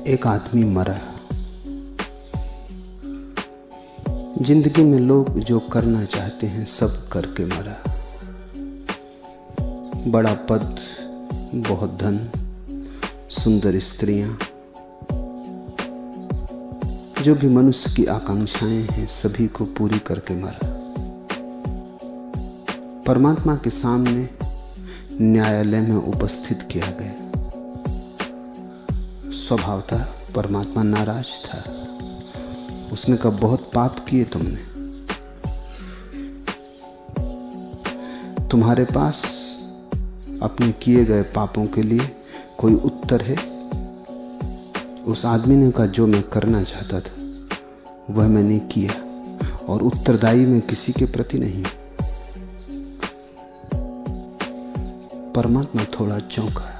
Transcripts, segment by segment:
एक आदमी मरा। जिंदगी में लोग जो करना चाहते हैं सब करके मरा। बड़ा पद, बहुत धन, सुंदर स्त्रियां, जो भी मनुष्य की आकांक्षाएं हैं सभी को पूरी करके मरा। परमात्मा के सामने न्यायालय में उपस्थित किया गया। स्वभावतः परमात्मा नाराज था। उसने कहा, बहुत पाप किए तुमने। तुम्हारे पास अपने किए गए पापों के लिए कोई उत्तर है? उस आदमी ने कहा, जो मैं करना चाहता था वह मैंने किया और उत्तरदायी मैं किसी के प्रति नहीं। परमात्मा थोड़ा चौंका।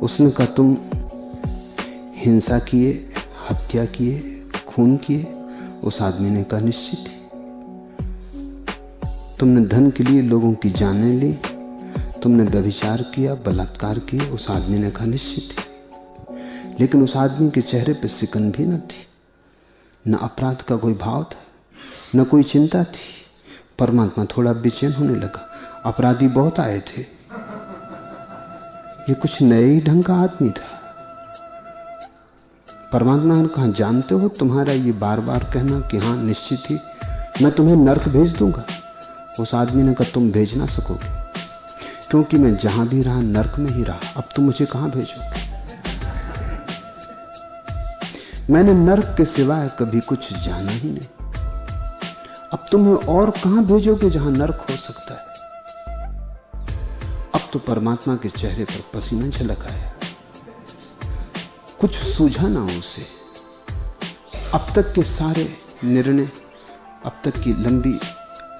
उसने कहा, तुम हिंसा किए, हत्या किए, खून किए? उस आदमी ने कहा, निश्चित ही। तुमने धन के लिए लोगों की जानें ली, तुमने व्यभिचार किया, बलात्कार किए? उस आदमी ने कहा, निश्चित ही। लेकिन उस आदमी के चेहरे पर सिकन भी न थी, न अपराध का कोई भाव था, न कोई चिंता थी। परमात्मा थोड़ा बेचैन होने लगा। अपराधी बहुत आए थे, ये कुछ नए ही ढंग का आदमी था। परमात्मा ने कहा, जानते हो, तुम्हारा ये बार बार कहना कि हाँ निश्चित ही मैं तुम्हें नरक भेज दूंगा। उस आदमी ने कहा, तुम भेज ना सकोगे, क्योंकि मैं जहां भी रहा नरक में ही रहा। अब तुम मुझे कहां भेजोगे? मैंने नरक के सिवाय कभी कुछ जाना ही नहीं। अब तुम्हें और कहां भेजोगे जहां नरक हो सकता है? अब तो परमात्मा के चेहरे पर पसीना झलक आया। कुछ सूझा ना उसे। अब तक के सारे निर्णय, अब तक की लंबी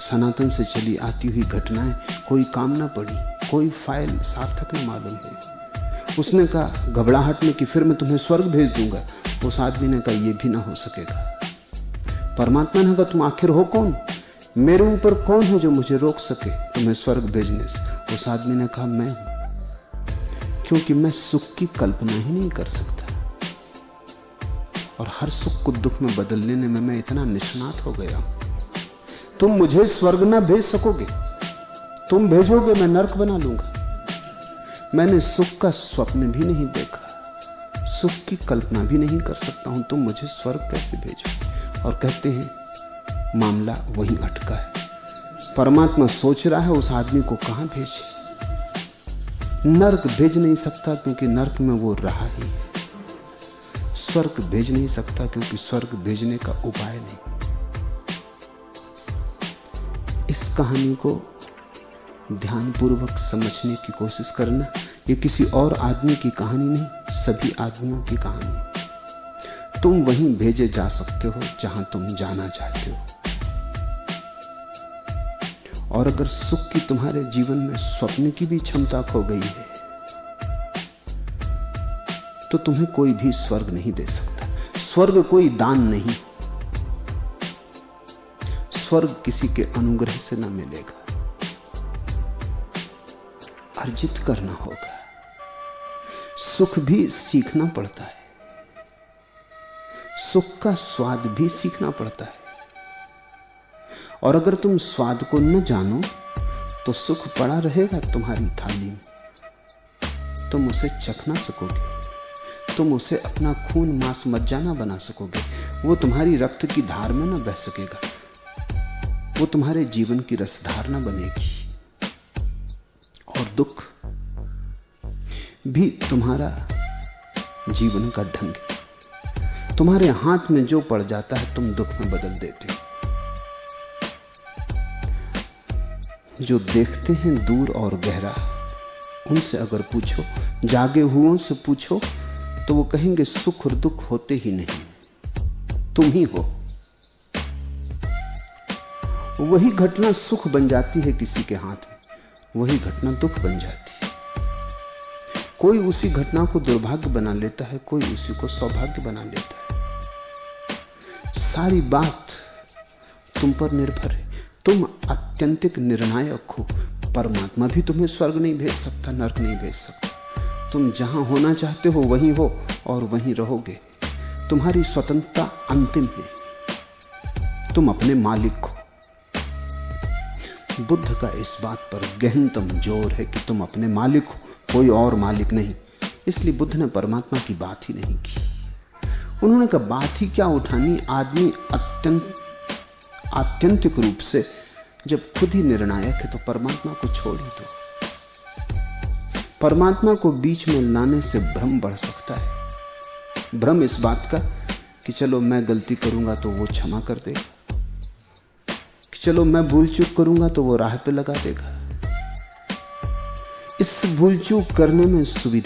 सनातन से चली आती हुई घटनाएं कोई काम ना पड़ी, कोई फाइल सार्थक न मालूम है। उसने कहा घबराहट में कि फिर मैं तुम्हें स्वर्ग भेज दूंगा। उस आदमी ने कहा, यह भी ना हो सकेगा। परमात्मा ने कहा, तुम आखिर हो कौन? मेरे ऊपर कौन है जो मुझे रोक सके तुम्हें स्वर्ग भेजने से? उस आदमी ने कहा, मैं हूं, क्योंकि मैं सुख की कल्पना ही नहीं कर सकता और हर सुख को दुख में बदल लेने में मैं इतना निष्णात हो गया हूं। तुम मुझे स्वर्ग ना भेज सकोगे, तुम भेजोगे मैं नरक बना लूंगा। मैंने सुख का स्वप्न भी नहीं देखा, सुख की कल्पना भी नहीं कर सकता हूं, तुम मुझे स्वर्ग कैसे भेजो? और कहते हैं मामला वहीं अटका है। परमात्मा सोच रहा है उस आदमी को कहां भेजे। नरक भेज नहीं सकता क्योंकि नरक में वो रहा ही है। स्वर्ग भेज नहीं सकता क्योंकि स्वर्ग भेजने का उपाय नहीं। इस कहानी को ध्यानपूर्वक समझने की कोशिश करना। ये किसी और आदमी की कहानी नहीं, सभी आदमियों की कहानी। तुम वहीं भेजे जा सकते हो जहां तुम जाना चाहते हो। और अगर सुख की तुम्हारे जीवन में स्वप्न की भी क्षमता खो गई है तो तुम्हें कोई भी स्वर्ग नहीं दे सकता। स्वर्ग कोई दान नहीं, स्वर्ग किसी के अनुग्रह से न मिलेगा, अर्जित करना होगा। सुख भी सीखना पड़ता है, सुख का स्वाद भी सीखना पड़ता है। और अगर तुम स्वाद को न जानो तो सुख पड़ा रहेगा तुम्हारी थाली में, तुम उसे चख ना सकोगे, तुम उसे अपना खून मांस मज्जा बना सकोगे, वो तुम्हारी रक्त की धार में न बह सकेगा, वो तुम्हारे जीवन की रसधार न बनेगी। और दुख भी तुम्हारा जीवन का ढंग है। तुम्हारे हाथ में जो पड़ जाता है तुम दुख में बदल देते हो। जो देखते हैं दूर और गहरा, उनसे अगर पूछो, जागे हुओं से पूछो, तो वो कहेंगे सुख और दुख होते ही नहीं, तुम ही हो। वही घटना सुख बन जाती है किसी के हाथ में, वही घटना दुख बन जाती है। कोई उसी घटना को दुर्भाग्य बना लेता है, कोई उसी को सौभाग्य बना लेता है। सारी बात तुम पर निर्भर है। तुम अत्यंतिक निर्णायक हो। परमात्मा भी तुम्हें स्वर्ग नहीं भेज सकता, नरक नहीं भेज सकता। तुम जहां होना चाहते हो वहीं हो और वहीं रहोगे। तुम्हारी स्वतंत्रता अंतिम है, तुम अपने मालिक हो। बुद्ध का इस बात पर गहनतम जोर है कि तुम अपने मालिक हो, कोई और मालिक नहीं। इसलिए बुद्ध ने परमात्मा की बात ही नहीं की। उन्होंने कहा बात ही क्या उठानी, आदमी आत्यंतिक रूप से जब खुद ही निर्णायक है तो परमात्मा को छोड़ ही दो। परमात्मा को बीच में लाने से भ्रम बढ़ सकता है। भ्रम इस बात का कि चलो मैं गलती करूंगा तो वो क्षमा कर देगा, कि चलो मैं भूल चूक करूंगा तो वो राह पे लगा देगा। इस भूल चूक करने में सुविधा